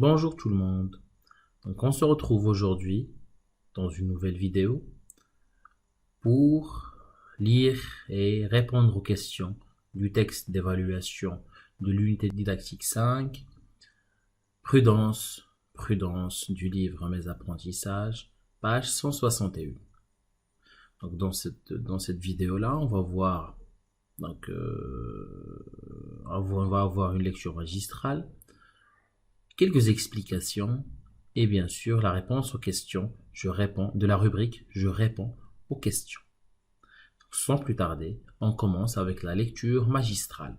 Bonjour tout le monde. Donc on se retrouve aujourd'hui dans une nouvelle vidéo pour lire et répondre aux questions du texte d'évaluation de l'unité didactique 5, Prudence, prudence du livre Mes apprentissages, page 161. Donc dans cette vidéo-là, on va voir on va avoir une lecture magistrale, quelques explications et bien sûr la réponse aux questions. Je réponds de la rubrique Je réponds aux questions. Sans plus tarder, on commence avec la lecture magistrale.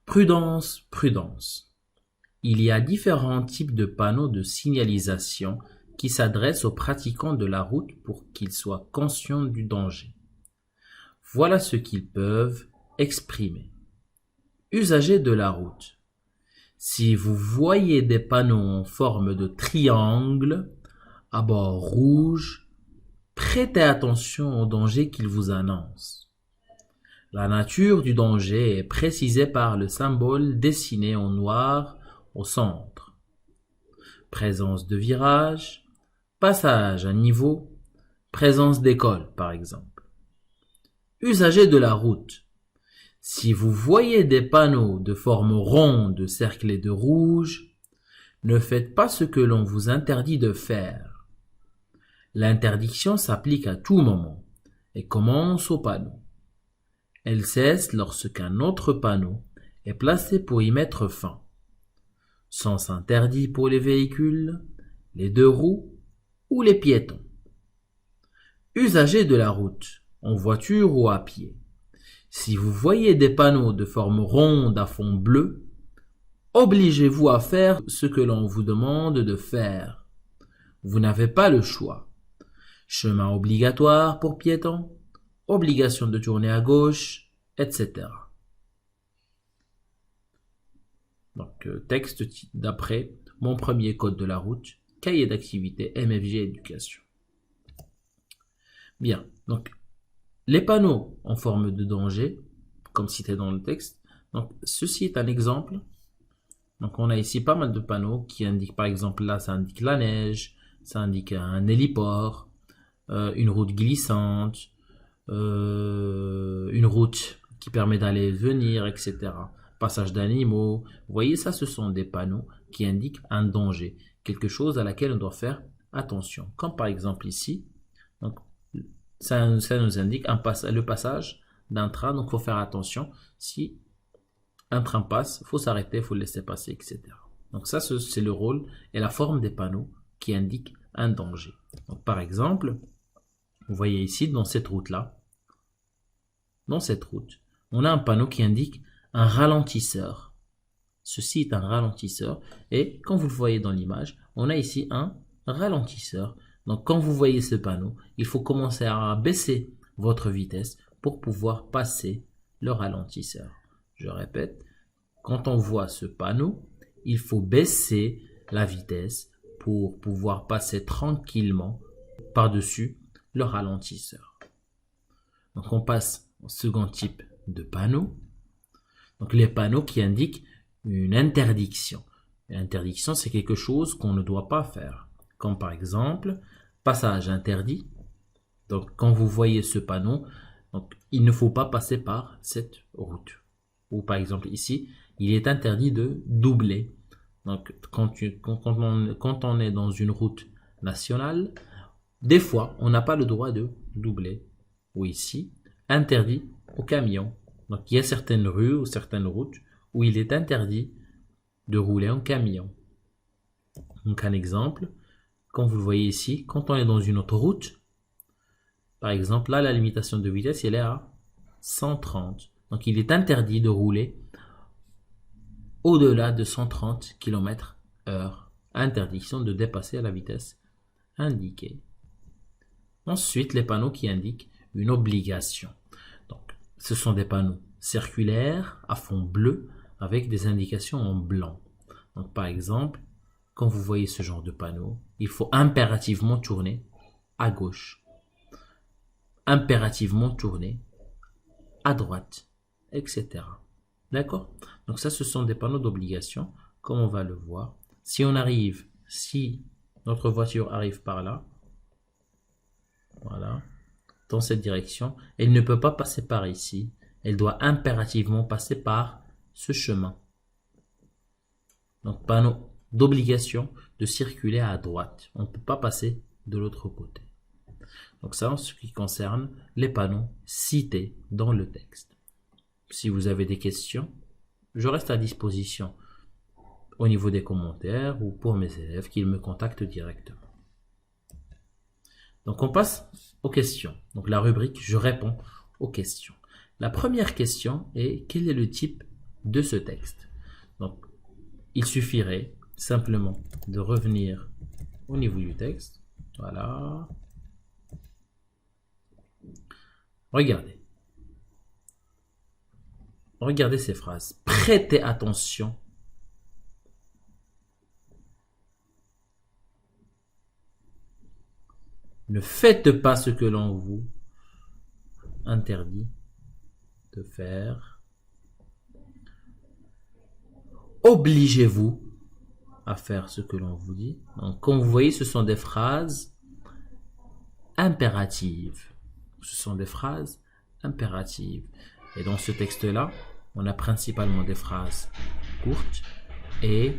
Prudence, prudence. Il y a différents types de panneaux de signalisation qui s'adressent aux pratiquants de la route pour qu'ils soient conscients du danger. Voilà ce qu'ils peuvent exprimer. Usagers de la route. Si vous voyez des panneaux en forme de triangle à bord rouge, prêtez attention au danger qu'ils vous annoncent. La nature du danger est précisée par le symbole dessiné en noir au centre. Présence de virage, passage à niveau, présence d'école par exemple. Usagers de la route. Si vous voyez des panneaux de forme ronde cerclés de rouge, ne faites pas ce que l'on vous interdit de faire. L'interdiction s'applique à tout moment et commence au panneau. Elle cesse lorsqu'un autre panneau est placé pour y mettre fin. Sens interdit pour les véhicules, les deux roues ou les piétons. Usagers de la route, en voiture ou à pied. Si vous voyez des panneaux de forme ronde à fond bleu, obligez-vous à faire ce que l'on vous demande de faire. Vous n'avez pas le choix. Chemin obligatoire pour piétons, obligation de tourner à gauche, etc. Donc, texte d'après Mon premier code de la route, cahier d'activité MFG éducation. Bien, donc les panneaux en forme de danger, comme cité dans le texte, donc ceci est un exemple. Donc on a ici pas mal de panneaux qui indiquent, par exemple là ça indique la neige, ça indique un héliport, une route glissante, une route qui permet d'aller et venir, etc. Passage d'animaux. Vous voyez, ça, ce sont des panneaux qui indiquent un danger, quelque chose à laquelle on doit faire attention. Comme par exemple ici, donc, ça nous indique le passage d'un train, donc il faut faire attention. Si un train passe, il faut s'arrêter, il faut le laisser passer, etc. Donc ça, c'est le rôle et la forme des panneaux qui indiquent un danger. Donc par exemple, vous voyez ici, dans cette route-là, on a un panneau qui indique un ralentisseur. Ceci est un ralentisseur. Et comme vous le voyez dans l'image, on a ici un ralentisseur. Donc quand vous voyez ce panneau, il faut commencer à baisser votre vitesse pour pouvoir passer le ralentisseur. Je répète, quand on voit ce panneau, il faut baisser la vitesse pour pouvoir passer tranquillement par-dessus le ralentisseur. Donc on passe au second type de panneau. Donc les panneaux qui indiquent une interdiction. L'interdiction, c'est quelque chose qu'on ne doit pas faire. Comme par exemple, passage interdit. Donc quand vous voyez ce panneau, donc, il ne faut pas passer par cette route. Ou par exemple ici, il est interdit de doubler. Donc quand on est dans une route nationale, des fois, on n'a pas le droit de doubler. Ou ici, interdit aux camions. Donc, il y a certaines rues ou certaines routes où il est interdit de rouler en camion. Donc, un exemple, comme vous le voyez ici, quand on est dans une autoroute, par exemple, là, la limitation de vitesse, elle est à 130. Donc, il est interdit de rouler au-delà de 130 km/h. Interdiction de dépasser à la vitesse indiquée. Ensuite, les panneaux qui indiquent une obligation. Donc, ce sont des panneaux circulaires à fond bleu avec des indications en blanc. Donc, par exemple, quand vous voyez ce genre de panneau, il faut impérativement tourner à gauche, impérativement tourner à droite, etc. D'accord? Donc ça, ce sont des panneaux d'obligation, comme on va le voir. Si notre voiture arrive par là, voilà, dans cette direction, elle ne peut pas passer par ici. Elle doit impérativement passer par ce chemin. Donc, panneau d'obligation de circuler à droite. On ne peut pas passer de l'autre côté. Donc ça, en ce qui concerne les panneaux cités dans le texte. Si vous avez des questions, je reste à disposition au niveau des commentaires ou pour mes élèves qu'ils me contactent directement. Donc on passe aux questions. Donc la rubrique « Je réponds aux questions ». La première question est « Quel est le type de ce texte ?» Donc il suffirait simplement de revenir au niveau du texte. Voilà. Regardez. Regardez ces phrases. Prêtez attention. Ne faites pas ce que l'on vous interdit de faire. Obligez-vous à faire ce que l'on vous dit. Donc, comme vous voyez, ce sont des phrases impératives. Ce sont des phrases impératives. Et dans ce texte-là, on a principalement des phrases courtes et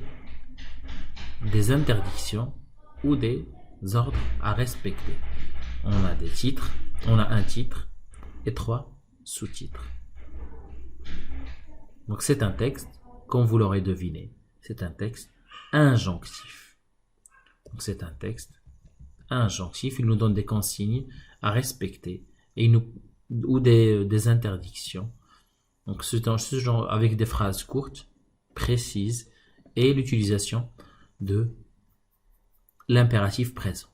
des interdictions ou des ordres à respecter. On a des titres, on a un titre et 3 sous-titres. Donc c'est un texte, comme vous l'aurez deviné, c'est un texte injonctif. Donc c'est un texte injonctif, il nous donne des consignes à respecter et ou des interdictions. Donc c'est un genre avec des phrases courtes, précises et l'utilisation de l'impératif présent.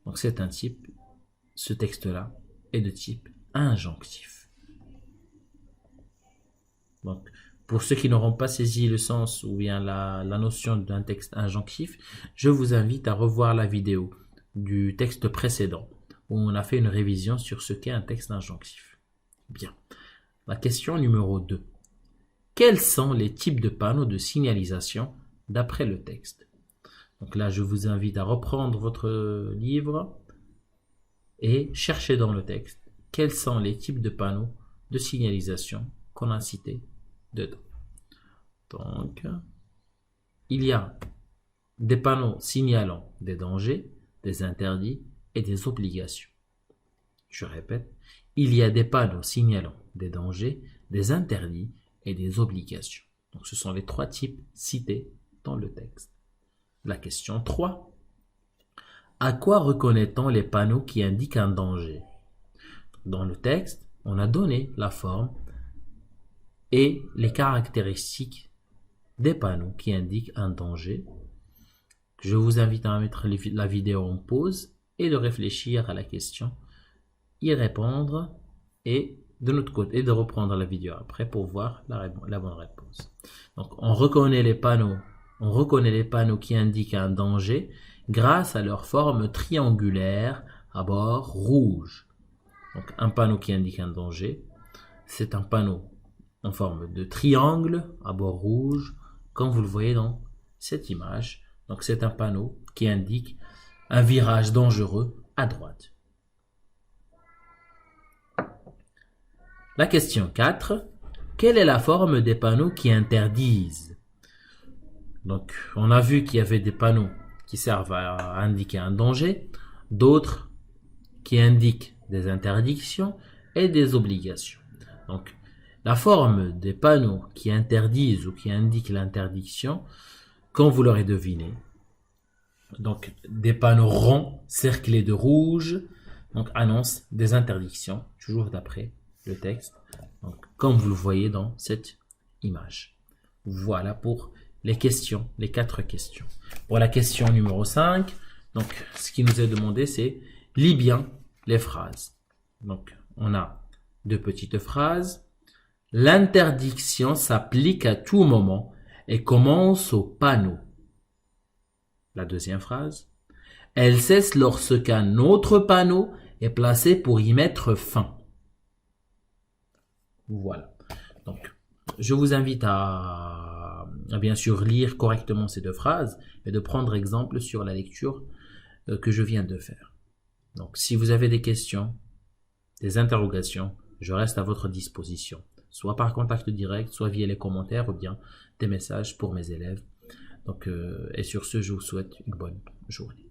Donc c'est un type, ce texte-là est de type injonctif. Donc pour ceux qui n'auront pas saisi le sens ou bien la notion d'un texte injonctif, je vous invite à revoir la vidéo du texte précédent où on a fait une révision sur ce qu'est un texte injonctif. Bien. La question numéro 2. Quels sont les types de panneaux de signalisation d'après le texte? Donc là, je vous invite à reprendre votre livre et chercher dans le texte quels sont les types de panneaux de signalisation qu'on a cités dedans. Donc, il y a des panneaux signalant des dangers, des interdits et des obligations. Je répète, il y a des panneaux signalant des dangers, des interdits et des obligations. Donc, ce sont les 3 types cités dans le texte. La question 3. À quoi reconnaît-on les panneaux qui indiquent un danger? Dans le texte, on a donné la forme et les caractéristiques des panneaux qui indiquent un danger. Je vous invite à mettre la vidéo en pause et de réfléchir à la question, y répondre et de notre côté de reprendre la vidéo après pour voir la bonne réponse. Donc on reconnaît les panneaux qui indiquent un danger grâce à leur forme triangulaire à bord rouge. Donc un panneau qui indique un danger, c'est un panneau en forme de triangle à bord rouge, comme vous le voyez dans cette image. Donc c'est un panneau qui indique un virage dangereux à droite. La question 4. Quelle est la forme des panneaux qui interdisent? Donc on a vu qu'il y avait des panneaux qui servent à indiquer un danger, d'autres qui indiquent des interdictions et des obligations. Donc la forme des panneaux qui interdisent ou qui indiquent l'interdiction, comme vous l'aurez deviné, donc des panneaux ronds cerclés de rouge, donc annoncent des interdictions, toujours d'après le texte, donc, comme vous le voyez dans cette image. Voilà pour les questions, les 4 questions. Pour la question numéro 5, donc ce qui nous est demandé, c'est lis bien les phrases. Donc on a 2 petites phrases. L'interdiction s'applique à tout moment et commence au panneau. La deuxième phrase. Elle cesse lorsqu'un autre panneau est placé pour y mettre fin. Voilà. Donc, je vous invite à bien sûr lire correctement ces deux phrases et de prendre exemple sur la lecture que je viens de faire. Donc, si vous avez des questions, des interrogations, je reste à votre disposition, soit par contact direct, soit via les commentaires ou bien des messages pour mes élèves. Donc, et sur ce, je vous souhaite une bonne journée.